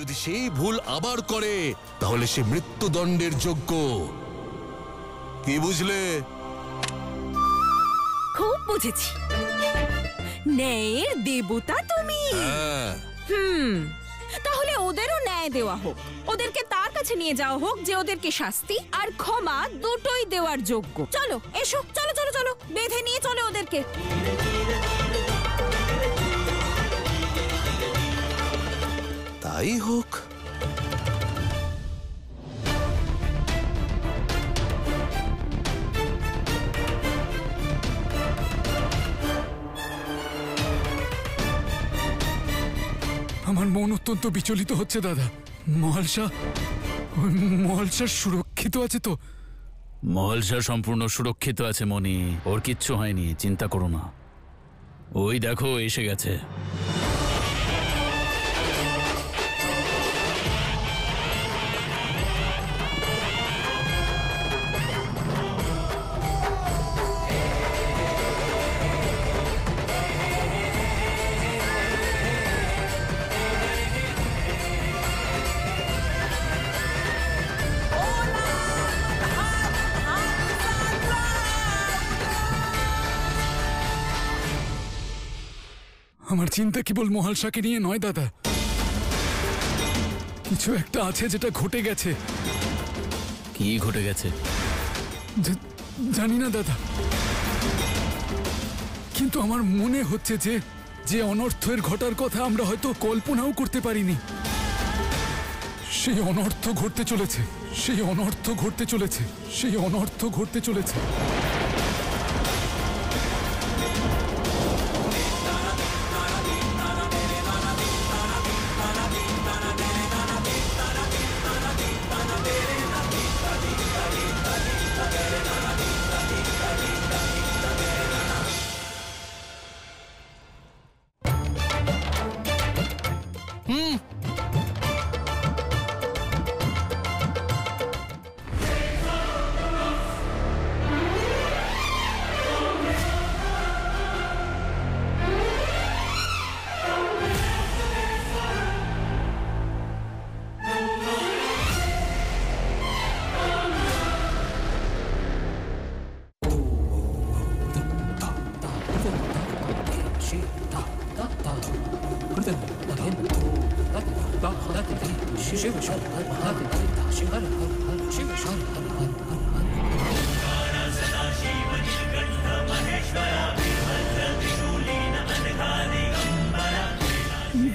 যদি সেই ভুল আবার করে তাহলে সে মৃত্যুদণ্ডের যোগ্য। কি বুঝলে? খুব বুঝেছি, ন্যায়ের দেবতা তুমি। তাহলে ওদেরও ন্যায় দেওয়া হোক, ওদেরকে তার কাছে নিয়ে যাওয়া হোক যে ওদেরকে শাস্তি আর ক্ষমা দুটোই দেওয়ার যোগ্য। চলো এসো, চলো চলো চলো, বেঁধে নিয়ে চলো ওদেরকে। তাই হোক। আমার মন অত্যন্ত বিচলিত হচ্ছে দাদা। মহালসা সুরক্ষিত আছে তো? মহালসা সম্পূর্ণ সুরক্ষিত আছে মনি, ওর কিচ্ছু হয়নি, চিন্তা করো না। ওই দেখো এসে গেছে। আমার চিন্তা কেবল মহালসাকে নিয়ে নয় দাদা, কিছু একটা আছে যেটা ঘটে গেছে। কি ঘটে গেছে? জানি না দাদা, কিন্তু আমার মনে হচ্ছে যে অনর্থের ঘটার কথা আমরা হয়তো কল্পনাও করতে পারিনি, সেই অনর্থ ঘটতে চলেছে, সেই অনর্থ ঘটতে চলেছে, সেই অনর্থ ঘটতে চলেছে।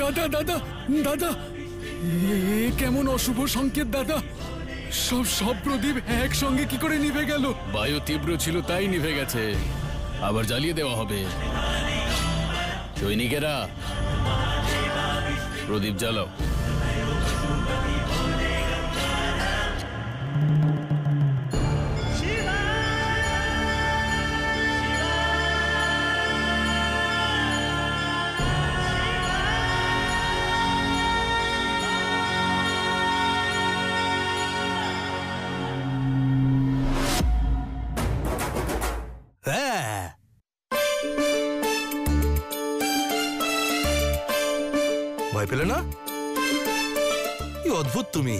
দাদা দাদা দাদা, কেমন অশুভ সংকেত দাদা! সব প্রদীপ একসঙ্গে কি করে নিভে গেল? বায়ু তীব্র ছিল তাই নিভে গেছে, আবার জ্বালিয়ে দেওয়া হবে। সৈনিকেরা প্রদীপ জ্বালাও। ভয় পেলে না? কি অদ্ভুত তুমি!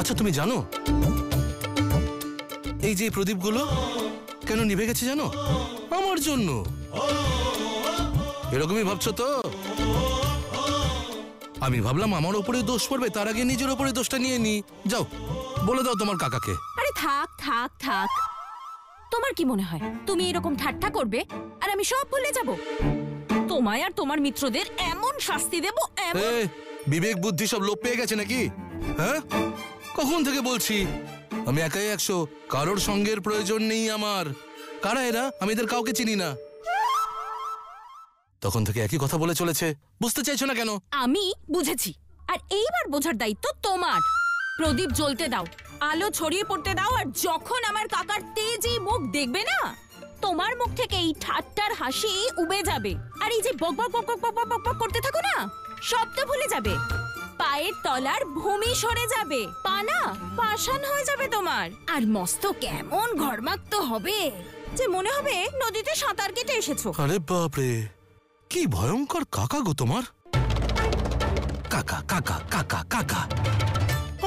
আচ্ছা তুমি জানো এই যে প্রদীপগুলো কেন নিভে গেছে জানো? আমার জন্য। এরকমই ভাবছো তো? আমি ভাবলাম আমার উপরে দোষ পড়বে, তার আগে নিজের উপরে দোষটা নিয়ে নি। যাও বলে দাও তোমার কাকাকে। আরে থাক থাক থাক, তোমার কি মনে হয় তুমি এরকম ঠাট্টা করবে আর আমি সব ভুলে যাব? তোমায় আর তোমার মিত্রদের এমন শাস্তি দেব। বিবেক বুদ্ধি সব লোপ পেয়ে গেছে নাকি? হ্যাঁ, কখন থেকে বলছি আমি একাই 100, কারোর সঙ্গের প্রয়োজন নেই আমার। কারা এরা? আমি এদের কাউকে চিনি না। তখন থেকে একই কথা বলে চলেছে, বুঝতে চাইছো না কেন? আমি বুঝেছি, আর এইবার বোঝার দায়িত্ব তোমার। প্রদীপ জ্বলতে দাও, আলো ছড়িয়ে পড়তে দাও, আর যখন আমার কাকার তেজি মুখ দেখবে না, তোমার মুখ থেকে এই ঠাট্টার হাসি উবে যাবে, আর এই যে বক বক বক বক বক বক বক করতে থাকো না, সব তো ভুলে যাবে। পায়ের তলার ভূমি সরে যাবে, পা না পাষাণ হয়ে যাবে তোমার। আর মস্ত কেমন ঘর্মাক্ত হবে যে মনে হবে নদীতে সাঁতার কেটে এসেছো। আরে বাপরে, কি ভয়ঙ্কর কাকা গো তোমার। কাকা কাকা কাকা কাকা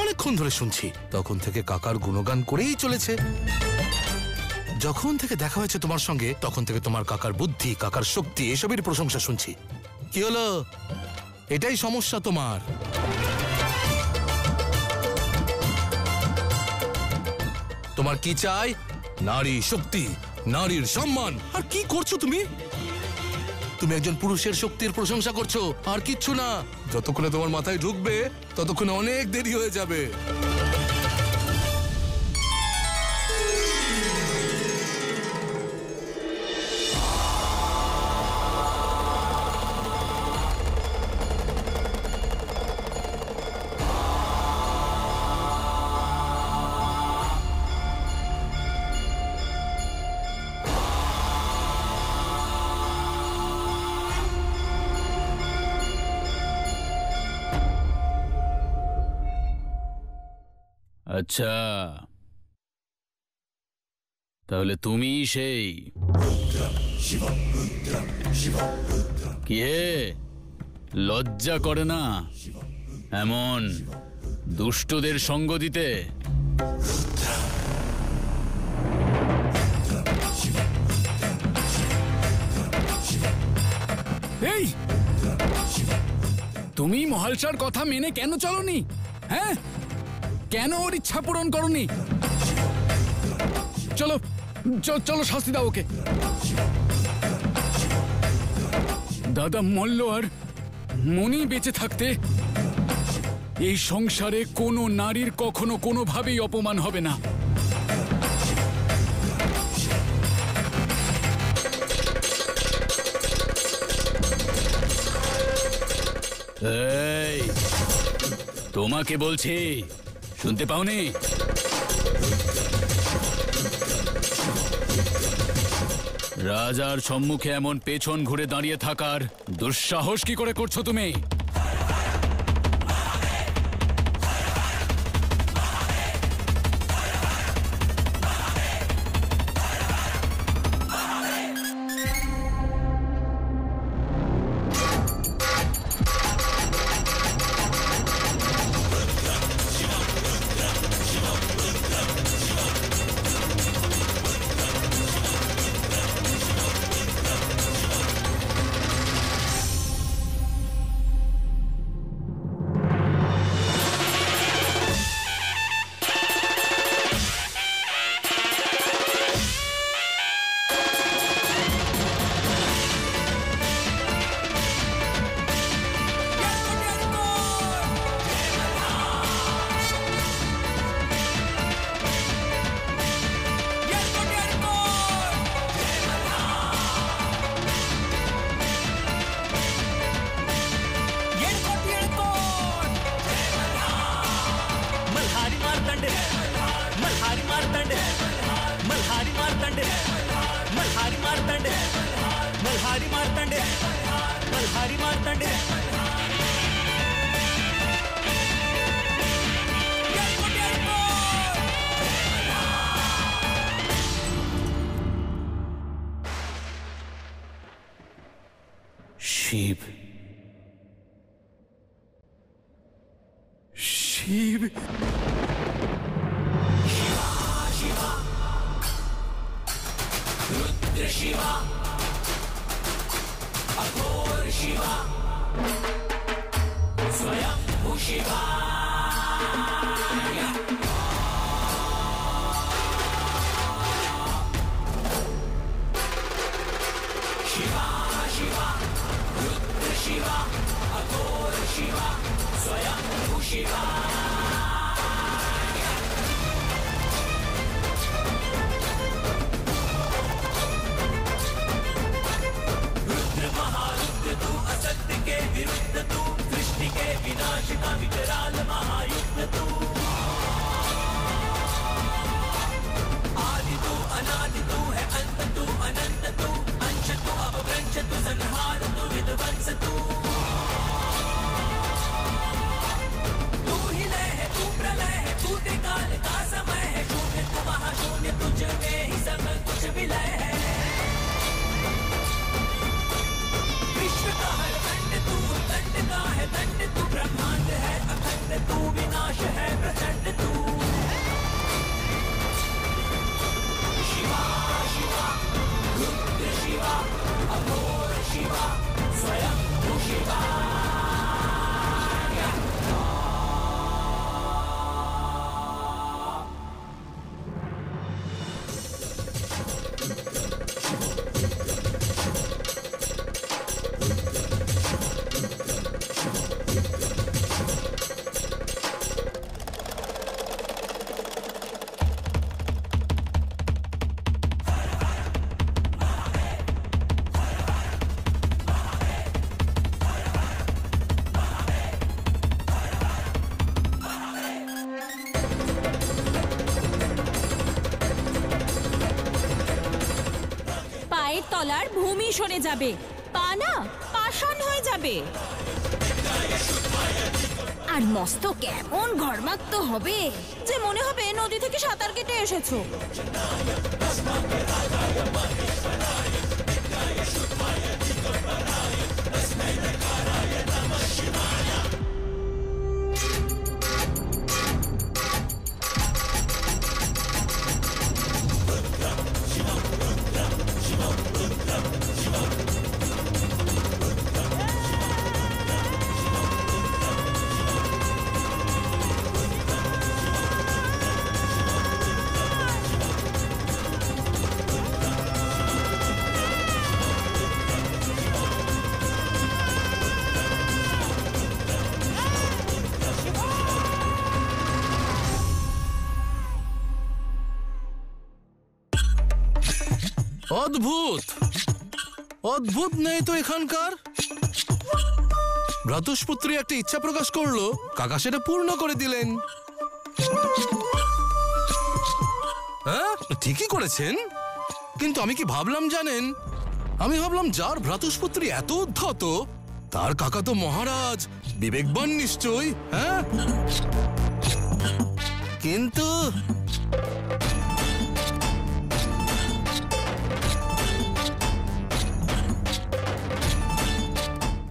অনেকক্ষণ ধরে শুনছি, তখন থেকে কাকার গুণগান করেই চলেছে। যখন থেকে দেখা হয়েছে তোমার সঙ্গে, তখন থেকে তোমার কাকার বুদ্ধি, কাকার শক্তি, এসবের প্রশংসা শুনছি। কি হলো? এটাই সমস্যা তোমার। তোমার কি চাই? নারী শক্তি, নারীর সম্মান। আর কি করছো তুমি? তুমি একজন পুরুষের শক্তির প্রশংসা করছো, আর কিচ্ছু না। যতক্ষণে তোমার মাথায় ঢুকবে ততক্ষণে অনেক দেরি হয়ে যাবে। আচ্ছা, তাহলে তুমি সেই কি হে, লজ্জা করে না এমন দুষ্টদের সঙ্গ দিতে? এই, তুমি মহালসার কথা মেনে কেন চলোনি? হ্যাঁ, কেন ওর ইচ্ছা পূরণ করনি? চলো চলো, শাস্তি দাও ওকে। দাদা মল্ল আর মনি বেঁচে থাকতে এই সংসারে কোনো নারীর কখনো কোনোভাবেই অপমান হবে না। এই, তোমাকে বলছি, শুনতে পাওনি? রাজার সম্মুখে এমন পেছন ঘুরে দাঁড়িয়ে থাকার দুঃসাহস কি করে করছো তুমি? শিব, শিব, रुद्र शिवा, अघोर शिवा, स्वयं भू शिवा। शिवा शिवा, रुद्र शिवा, अघोर शिवा, स्वयं भू शिवा। असत्य के विरुद्ध तू, सृष्टि के विनाश का विकराल महायुद्ध तू। आदि तू, अनादि तू है, अंत तू, अनंत तू, अंश तू, अपभ्रंश तू, संहार तू, विध्वंस तू। তলার ভূমি সরে যাবে, পা না পাষাণ হয়ে যাবে। আর মস্তক এমন ঘর্মাক্ত হবে যে মনে হবে নদী থেকে সাঁতার কেটে এসেছো। অদ্ভুত, অদ্ভুত নেই তো এখানকার। ভ্রাতুষ্পুত্রী একটা ইচ্ছা প্রকাশ করলো, কাকা সেটা পূর্ণ করে দিলেন। হ্যাঁ, ঠিকই করেছেন। কিন্তু আমি কি ভাবলাম জানেন? আমি ভাবলাম যার ভ্রাতুষ্পুত্রী এত উদ্ধত, তার কাকা তো মহারাজ, বিবেকবান নিশ্চয়ই। হ্যাঁ, কিন্তু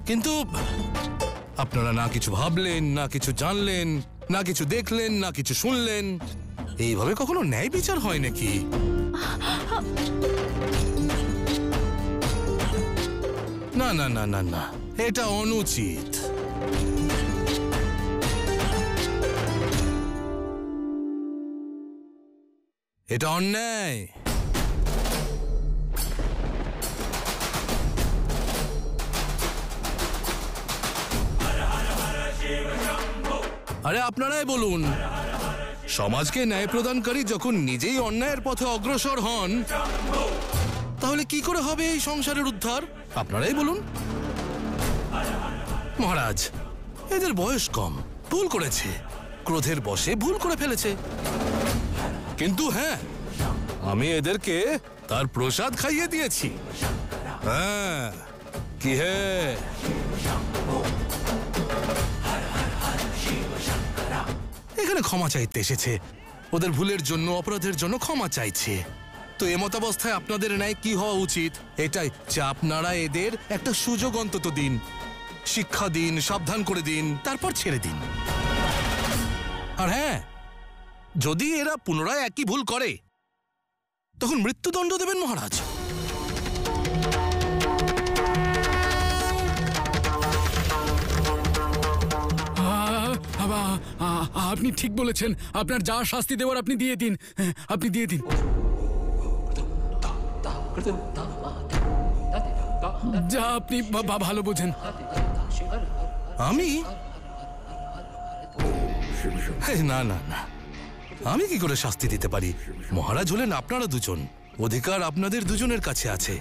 কিন্তু আপনারা না কিছু ভাবলেন, না কিছু জানলেন, না কিছু দেখলেন, না কিছু শুনলেন। এইভাবে কখনো ন্যায় বিচার হয় নাকি? না না না না না, এটা অনুচিত। এটা অন্যায়। আরে আপনারাই বলুন, সমাজকে ন্যায় প্রদানকারী যখন নিজেই অন্যায়ের পথে অগ্রসর হন, তাহলে কি করে হবে এই সংসারের উদ্ধার? আপনারাই বলুন। মহারাজ, এদের বয়স কম, ভুল করেছে, ক্রোধের বশে ভুল করে ফেলেছে। কিন্তু হ্যাঁ, আমি এদেরকে তার প্রসাদ খাইয়ে দিয়েছি। হ্যাঁ, কি হে, এখানে ক্ষমা চাইতে এসেছে, ওদের ভুলের জন্য, অপরাধের জন্য ক্ষমা চাইছে। তো এমতাবস্থায় আপনাদের ন্যায় কি হওয়া উচিত? এটাই যে আপনারা এদের একটা সুযোগ অন্তত দিন, শিক্ষা দিন, সাবধান করে দিন, তারপর ছেড়ে দিন। আর হ্যাঁ, যদি এরা পুনরায় একই ভুল করে, তখন মৃত্যুদণ্ড দেবেন মহারাজ। আপনি ঠিক বলেছেন, আপনার যা শাস্তি দেওয়ার আপনি দিয়ে দিন, আপনি দিয়ে দিন। যা আপনি ভালো বোঝেন। আমি না না না, আমি কি করে শাস্তি দিতে পারি? মহারাজ হলেন আপনারা দুজন, অধিকার আপনাদের দুজনের কাছে আছে।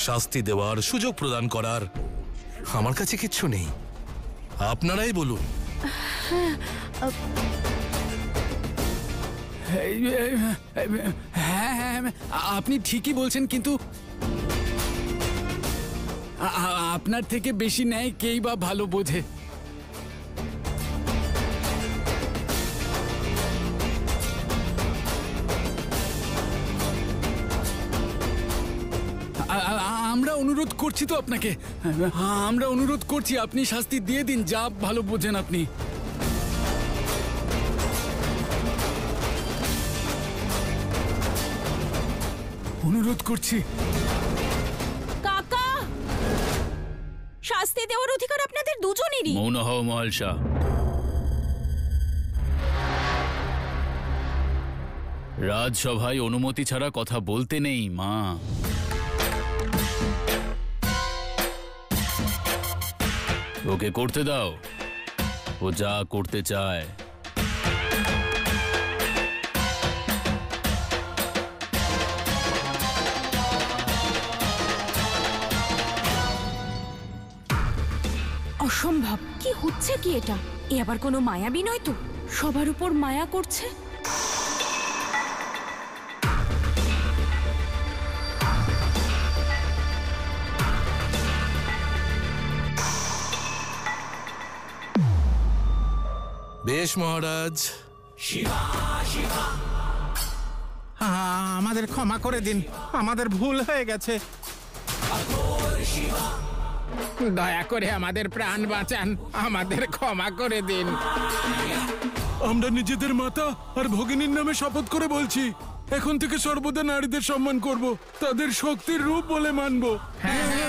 শাস্তি দেওয়ার, সুযোগ প্রদান করার আমার কাছে কিচ্ছু নেই। আপনারাই বলুন। হ্যাঁ, আপনি ঠিকই বলছেন, কিন্তু আপনার থেকে বেশি ন্যায় কেই বা ভালো বোঝে। আমরা অনুরোধ করছি তো আপনাকে, আমরা অনুরোধ করছি, আপনি শাস্তি দিয়ে দিন, যা ভালো বোঝেন আপনি। অনুরোধ করছি। কাকা, শাস্তি দেওয়ার অধিকার আপনাদের দুজনেরই। মৌন হও মহল শাহ। রাজসভায় অনুমতি ছাড়া কথা বলতে নেই মা। ওকে করতে দাও, ও যা করতে চায়। অসম্ভব, কি হচ্ছে কি এটা? এ আবার কোনো মায়াবী নয় তো? সবার উপর মায়া করছে। বেশ মহারাজ। আমাদের ক্ষমা করে দিন, আমাদের ভুল হয়ে গেছে। দয়া করে আমাদের প্রাণ বাঁচান, আমাদের ক্ষমা করে দিন। আমরা নিজেদের মাতা আর ভগিনীর নামে শপথ করে বলছি, এখন থেকে সর্বদা নারীদের সম্মান করব, তাদের শক্তির রূপ বলে মানব।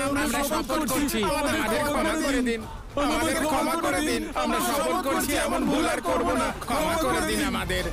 আমরা শপথ করছি, আমাদের ক্ষমা করে দিন, আমাদের ক্ষমা করে দিন। আমরা শপথ করছি এমন ভুল আর করব না, ক্ষমা করে দিন আমাদের।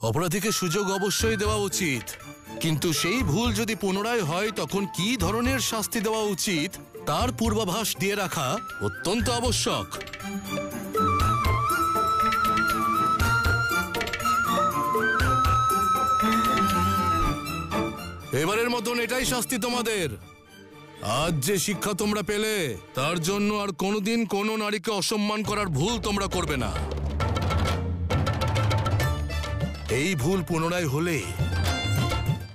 অপরাধীকে সুযোগ অবশ্যই দেওয়া উচিত, কিন্তু সেই ভুল যদি পুনরায় হয় তখন কি ধরনের শাস্তি দেওয়া উচিত তার পূর্বাভাস দিয়ে রাখা অত্যন্ত আবশ্যক। এবারের মতন এটাই শাস্তি তোমাদের। আজ যে শিক্ষা তোমরা পেলে তার জন্য আর কোনোদিন কোনো নারীকে অসম্মান করার ভুল তোমরা করবে না। এই ভুল পুনরায় হলে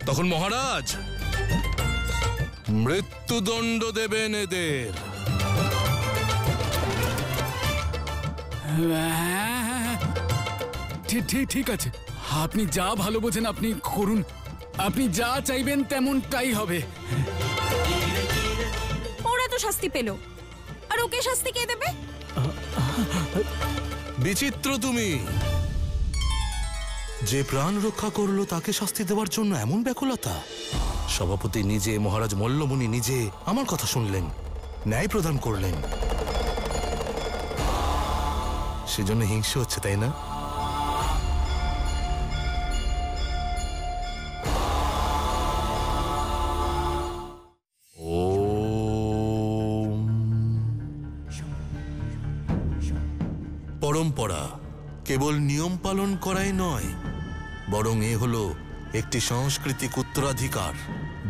তখন মহারাজ মৃত্যুদণ্ড দেবেন এদের। ঠিক আছে, আপনি যা ভালো বোঝেন আপনি করুন, আপনি যা চাইবেন তেমনটাই হবে। ওরা তো শাস্তি পেল, আর ওকে শাস্তি কে দেবে? বিচিত্র তুমি, যে প্রাণ রক্ষা করলো তাকে শাস্তি দেওয়ার জন্য এমন ব্যাকুলতা। সভাপতি নিজে, মহারাজ মল্লমুনি নিজে আমার কথা শুনলেন, ন্যায় প্রদান করলেন, সেজন্য হিংসা হচ্ছে, তাই না? পরম্পরা কেবল নিয়ম পালন করাই নয়, বরং এ হলো একটি সাংস্কৃতিক উত্তরাধিকার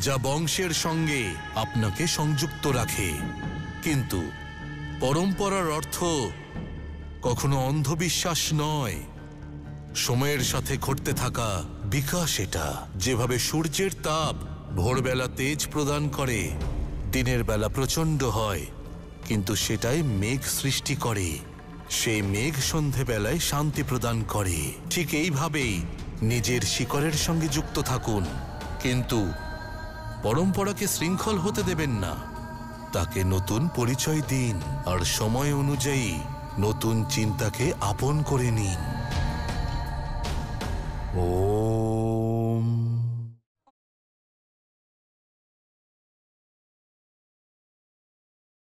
যা বংশের সঙ্গে আপনাকে সংযুক্ত রাখে। কিন্তু পরম্পরার অর্থ কখনো অন্ধবিশ্বাস নয়, সময়ের সাথে ঘটতে থাকা বিকাশ। এটা যেভাবে সূর্যের তাপ ভোরবেলা তেজ প্রদান করে, দিনের বেলা প্রচণ্ড হয়, কিন্তু সেটাই মেঘ সৃষ্টি করে, সেই মেঘ সন্ধেবেলায় শান্তি প্রদান করে। ঠিক এইভাবেই নিজের শিকড়ের সঙ্গে যুক্ত থাকুন, কিন্তু পরম্পরাকে শৃঙ্খল হতে দেবেন না, তাকে নতুন পরিচয় দিন আর সময় অনুযায়ী নতুন চিন্তাকে আপন করে নিন। ও